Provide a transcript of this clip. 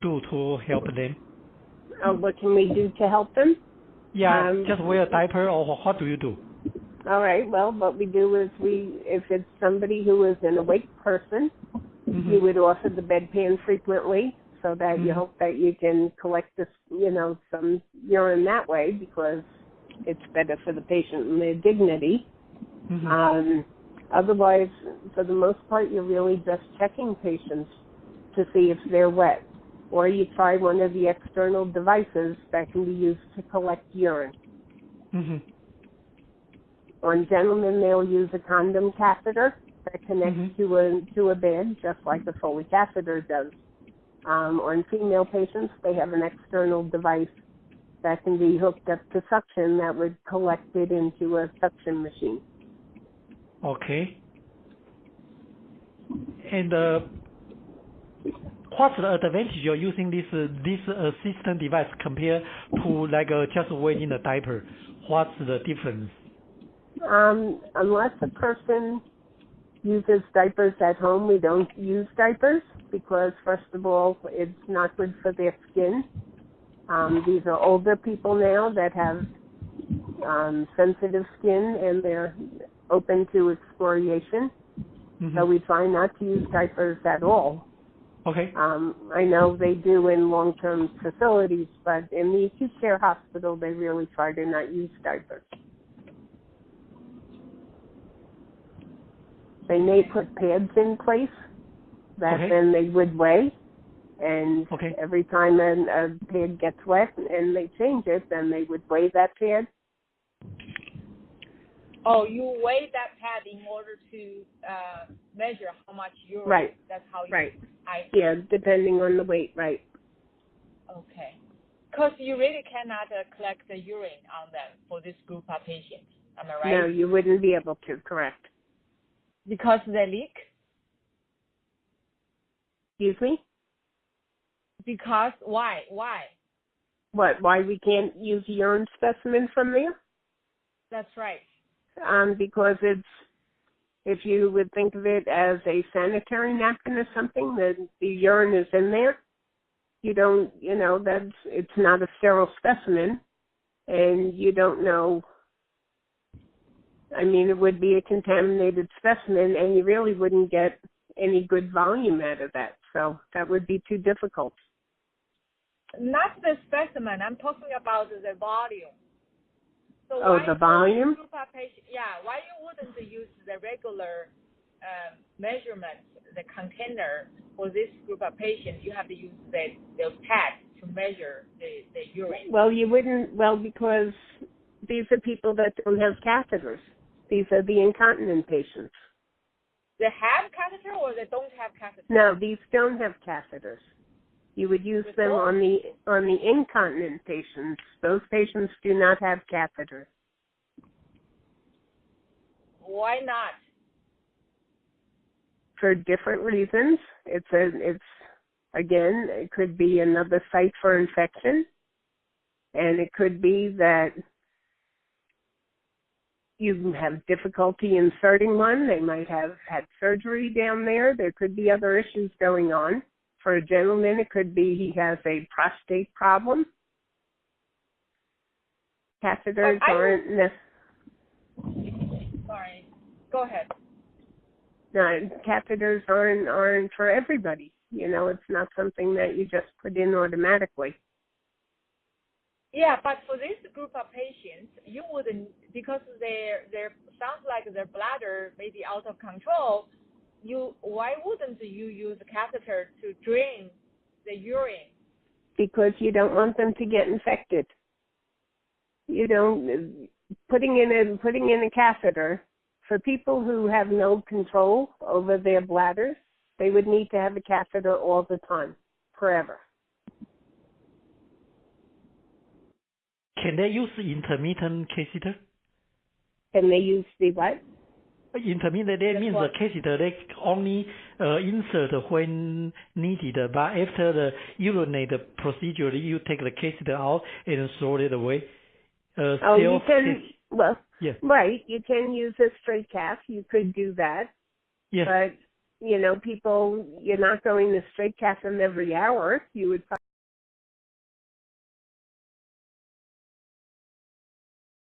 do to help them? Oh, what can we do to help them? Yeah, just wear a diaper, or what do you do? All right. Well, what we do is if it's somebody who is an awake person, you would offer the bedpan frequently, so that you hope that you can collect this, some urine that way, because it's better for the patient and their dignity. Otherwise, for the most part, you're really just checking patients to see if they're wet, or you try one of the external devices that can be used to collect urine. On gentlemen, they'll use a condom catheter that connects to a bed, just like a Foley catheter does. On female patients, they have an external device that can be hooked up to suction that would collect it into a suction machine. Okay. And what's the advantage of using this assistant device compared to just wearing a diaper? What's the difference? Unless a person uses diapers at home, we don't use diapers because, first of all, it's not good for their skin. These are older people now that have sensitive skin, and they're open to excoriation. So we try not to use diapers at all. Okay. I know they do in long-term facilities, but in the acute care hospital, they really try to not use diapers. They may put pads in place that then they would weigh, and every time a pad gets wet and they change it, then they would weigh that pad. Oh, you weigh that pad in order to measure how much urine. Right. That's how you. Right. Yeah, depending on the weight. Right. Okay. Because you really cannot collect the urine on them for this group of patients. Am I right? No, you wouldn't be able to. Correct. Because they leak? Excuse me? Because why? What? Why we can't use a urine specimen from there? That's right. Because if you would think of it as a sanitary napkin or something, that the urine is in there, it's not a sterile specimen, and you don't know. I mean, it would be a contaminated specimen, and you really wouldn't get any good volume out of that. So that would be too difficult. Not the specimen. I'm talking about the volume. So the volume? Why you wouldn't use the regular measurement, the container for this group of patients? You have to use those pads to measure the urine. Well, you wouldn't. Well, because these are people that don't have catheters. These are the incontinent patients. They have catheter or they don't have catheter? No, these don't have catheters. You would use them on the incontinent patients. Those patients do not have catheters. Why not? For different reasons. It could be another site for infection, and it could be that you have difficulty inserting one. They might have had surgery down there. There could be other issues going on. For a gentleman, it could be he has a prostate problem. Catheters aren't necessary. Sorry. Go ahead. No, catheters aren't for everybody. It's not something that you just put in automatically. Yeah, but for this group of patients, you wouldn't, because their sounds like their bladder may be out of control. Why wouldn't you use a catheter to drain the urine? Because you don't want them to get infected. Putting in a catheter for people who have no control over their bladders, they would need to have a catheter all the time, forever. Can they use intermittent catheter? Can they use the what? Intermittent, that means the catheter they only insert when needed, but after the urinate procedure, you take the catheter out and throw it away. You can, yeah. Right, you can use a straight cath. You could do that. Yes. But people, you're not going to straight cast them every hour. You would